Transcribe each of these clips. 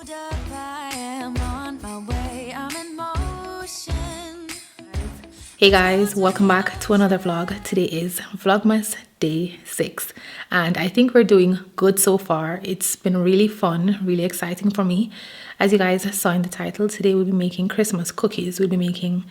Hold up, I am on my way, I'm in motion. Hey guys, welcome back to another vlog. Today is Vlogmas day 6 and I think we're doing good so far. It's been really fun, really exciting for me. As you guys saw in the title, today we'll be making Christmas cookies. We'll be making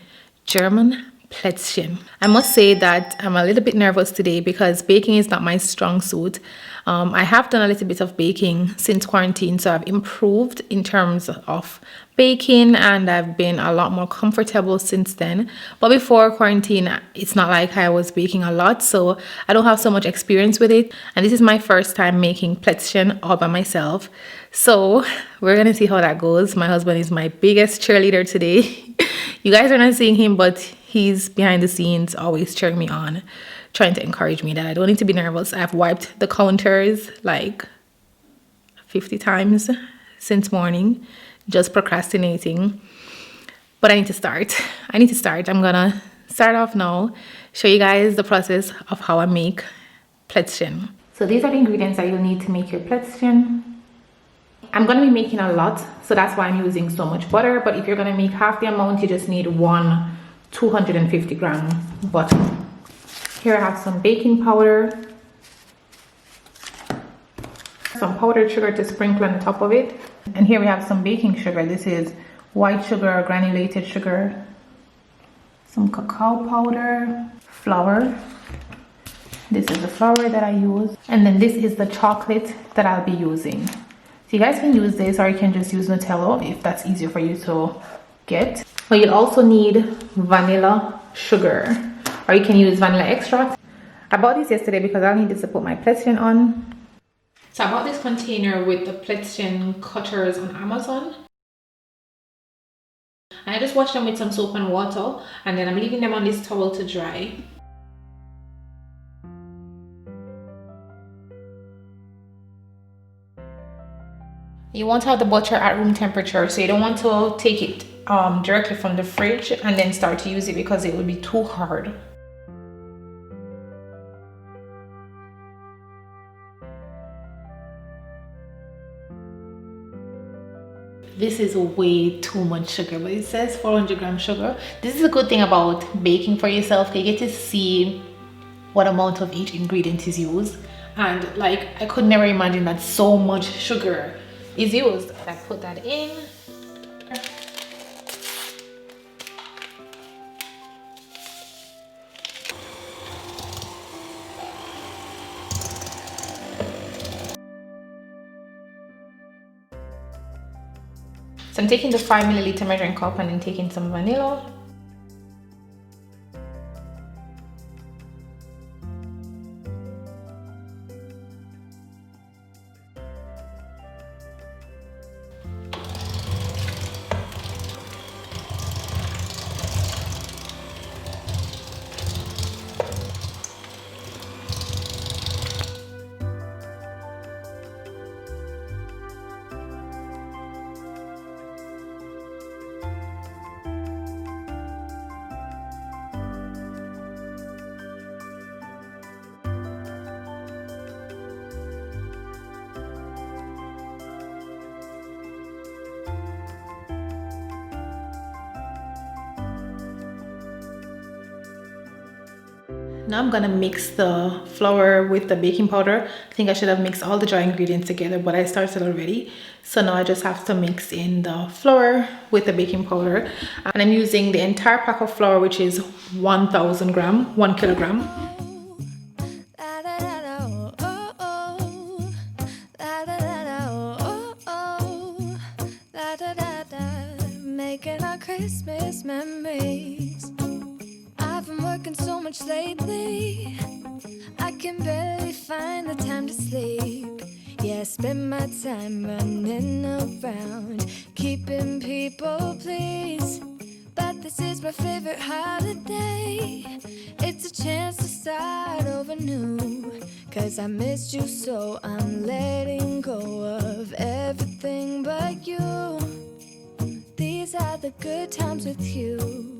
German Plätzchen. I must say that I'm a little bit nervous today because baking is not my strong suit. I have done a little bit of baking since quarantine, so I've improved in terms of baking and I've been a lot more comfortable since then. But before quarantine, it's not like I was baking a lot, so I don't have so much experience with it. And this is my first time making Plätzchen all by myself. So we're gonna see how that goes. My husband is my biggest cheerleader today. You guys are not seeing him, but he's behind the scenes always cheering me on, trying to encourage me that I don't need to be nervous. I've wiped the counters like 50 times since morning, just procrastinating. But I need to start. I'm gonna start off now, show you guys the process of how I make Plätzchen. So these are the ingredients that you'll need to make your Plätzchen. I'm going to be making a lot, so that's why I'm using so much butter. But if you're going to make half the amount, you just need one 250 gram butter. Here I have some baking powder, some powdered sugar to sprinkle on the top of it. And here we have some baking sugar. This is white sugar or granulated sugar, some cacao powder, flour. This is the flour that I use. And then this is the chocolate that I'll be using. So you guys can use this or you can just use Nutella if that's easier for you to get. But you'll also need vanilla sugar or you can use vanilla extract. I bought this yesterday because I'll need this to put my Plätzchen on. So I bought this container with the Plätzchen cutters on Amazon. And I just washed them with some soap and water and then I'm leaving them on this towel to dry. You want to have the butter at room temperature, so you don't want to take it directly from the fridge and then start to use it because it would be too hard. This is way too much sugar, but it says 400 gram sugar. This is a good thing about baking for yourself. You get to see what amount of each ingredient is used. And like, I could never imagine that so much sugar is used. I put that in. So I'm taking the 5 milliliter measuring cup and then taking some vanilla. Now I'm gonna mix the flour with the baking powder. I think I should have mixed all the dry ingredients together, but I started already. So now I just have to mix in the flour with the baking powder. And I'm using the entire pack of flour, which is 1,000 gram, 1 kilogram. Making our Christmas memories. I've been working so much lately, I can barely find the time to sleep. Yeah, I spend my time running around, keeping people pleased. But this is my favorite holiday. It's a chance to start over new. Cause I missed you, so I'm letting go of everything but you. These are the good times with you.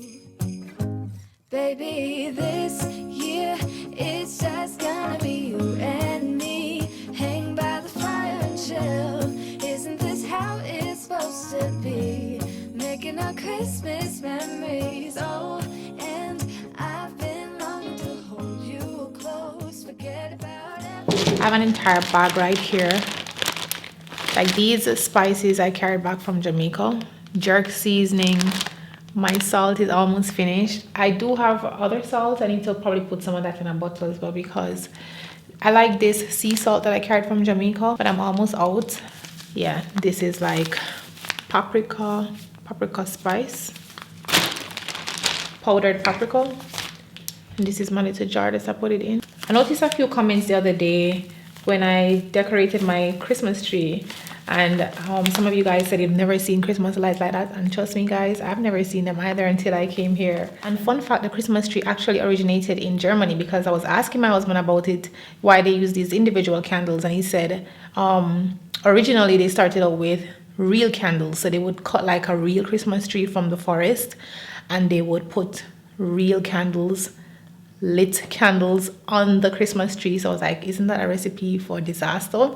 Baby, this year it's just gonna be you and me. Hang by the fire and chill. Isn't this how it's supposed to be, making our Christmas memories. Oh, and I've been longing to hold you close, forget about it. I have an entire bag right here. Like these spices I carried back from Jamaica. Jerk seasoning. My salt is almost finished. I do have other salt. I need to probably put some of that in a bottle as well because I like this sea salt that I carried from Jamaica, but I'm almost out. Yeah, this is like paprika spice, powdered paprika. And this is my little jar that I put it in. I noticed a few comments the other day when I decorated my Christmas tree, and some of you guys said you've never seen Christmas lights like that, and trust me guys, I've never seen them either until I came here. And fun fact, the Christmas tree actually originated in Germany because I was asking my husband about it, why they use these individual candles, and he said originally they started out with real candles, so they would cut like a real Christmas tree from the forest and they would put real candles, lit candles on the Christmas tree. So I was like, isn't that a recipe for disaster?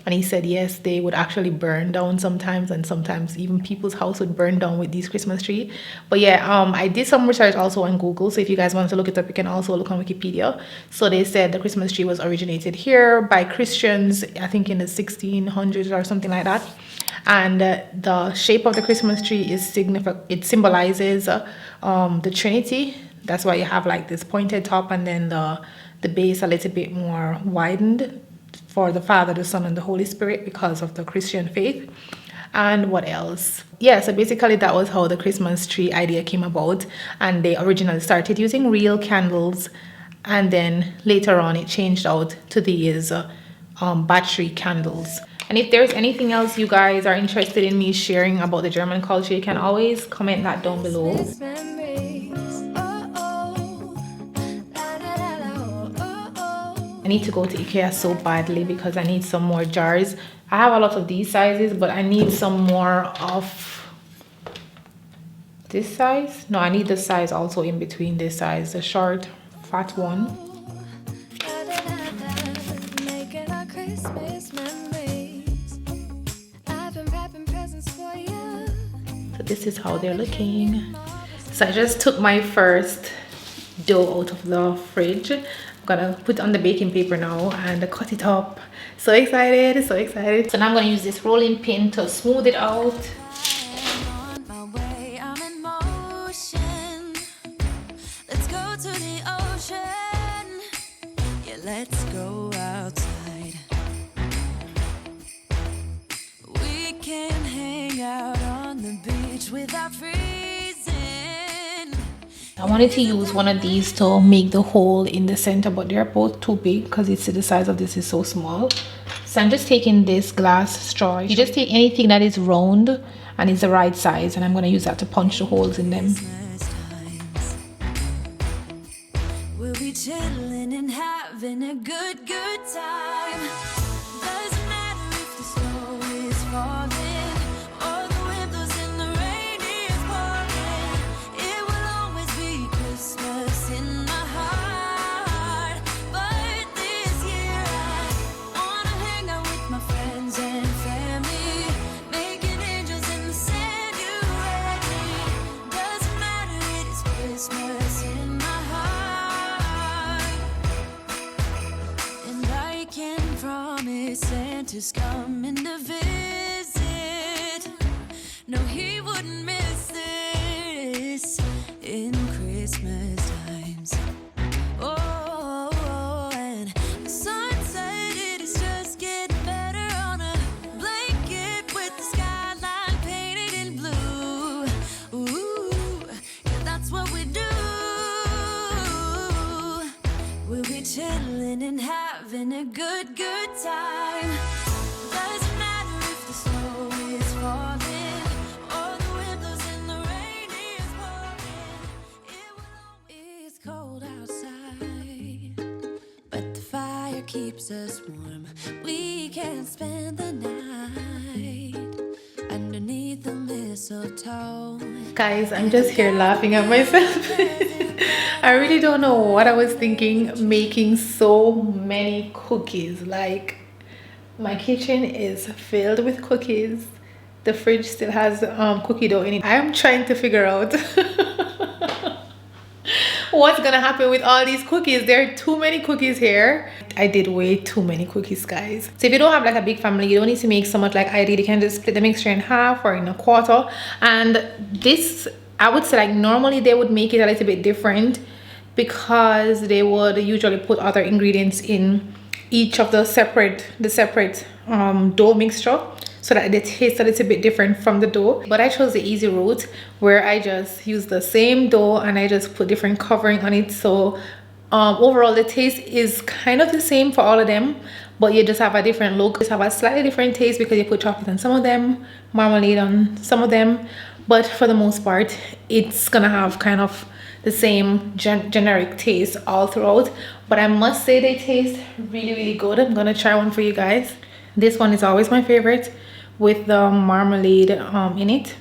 And he said yes, they would actually burn down sometimes, and sometimes even people's house would burn down with these Christmas tree. But yeah, I did some research also on Google, so if you guys want to look it up, you can also look on Wikipedia. So they said the Christmas tree was originated here by Christians, I think in the 1600s or something like that. And the shape of the Christmas tree is significant. It symbolizes the Trinity. That's why you have like this pointed top, and then the base a little bit more widened for the Father, the Son, and the Holy Spirit because of the Christian faith. And what else? Yeah, so basically that was how the Christmas tree idea came about, and they originally started using real candles, and then later on it changed out to these battery candles. And if there's anything else you guys are interested in me sharing about the German culture, you can always comment that down below. I need to go to IKEA so badly because I need some more jars. I have a lot of these sizes, but I need some more of this size. No, I need the size also in between this size, the short, fat one. So this is how they're looking. So I just took my first dough out of the fridge. I'm gonna put it on the baking paper now and cut it up. So excited, so excited. So now I'm gonna use this rolling pin to smooth it out. Let's go outside. We can hang out on the beach without freezing. I wanted to use one of these to make the hole in the center, but they're both too big because it's the size of this is so small. So I'm just taking this glass straw. You just take anything that is round and is the right size, and I'm going to use that to punch the holes in them. We'll be chilling and having a good time. Doesn't matter if the snow is falling or the wind blows and the rain is pouring. It will always be Christmas in my heart. But this year I wanna hang out with my friends and family, making angels in the sand. You and me. Doesn't matter, it is Christmas in my heart. And I can promise Santa's coming to visit. No, he wouldn't miss this in Christmas times. Oh, and the sunset, it is just getting better on a blanket with the skyline painted in blue. Ooh, yeah, that's what we do. We'll be chilling and having a good time. Doesn't matter if the snow is falling or the wind blows and the rain is pouring. It's cold outside, but the fire keeps us warm. We can spend the night underneath the mistletoe. Guys, I'm just here laughing at myself. I really don't know what I was thinking making so many cookies. Like, my kitchen is filled with cookies the fridge still has cookie dough in it. I am trying to figure out what's gonna happen with all these cookies. There are too many cookies here. I did way too many cookies, guys. So if you don't have like a big family, you don't need to make so much like I did. You can just split the mixture in half or in a quarter. And this, I would say, like normally they would make it a little bit different because they would usually put other ingredients in each of the separate dough mixture, so that it tastes a little bit different from the dough. But I chose the easy route where I just use the same dough and I just put different covering on it. So overall the taste is kind of the same for all of them, but you just have a different look. Just have a slightly different taste because you put chocolate on some of them, marmalade on some of them, but for the most part it's gonna have kind of the same generic taste all throughout. But I must say they taste really good. I'm gonna try one for you guys. This one is always my favorite with the marmalade in it.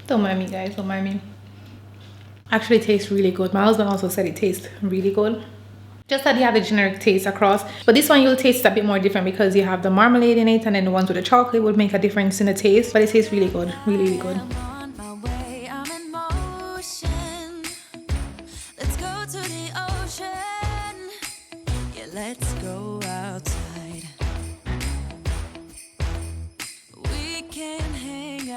Don't mind me, guys, don't mind me. Actually tastes really good. My husband also said it tastes really good. Just that you have the generic taste across, but this one you'll taste a bit more different because you have the marmalade in it, and then the ones with the chocolate would make a difference in the taste, but it tastes really good, really good. Let's go outside.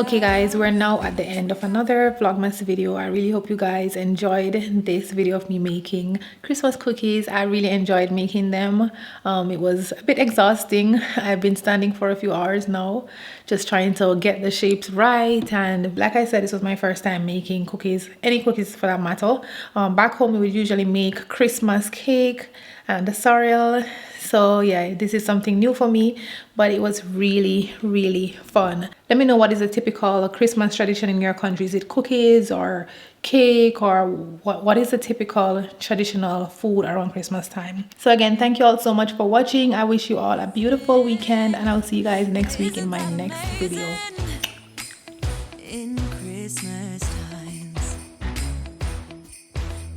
Okay guys, we're now at the end of another Vlogmas video. I really hope you guys enjoyed this video of me making Christmas cookies. I really enjoyed making them. It was a bit exhausting. I've been standing for a few hours now just trying to get the shapes right, and like I said, this was my first time making cookies, any cookies for that matter. Back home we would usually make Christmas cake and the cereal. So yeah, this is something new for me, but it was really fun. Let me know what is a typical Christmas tradition in your country. Is it cookies or cake, or what is the typical traditional food around Christmas time? So again, thank you all so much for watching. I wish you all a beautiful weekend, and I'll see you guys next week in my next video. In Christmas times,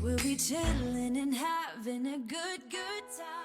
we'll be chilling and having a good time.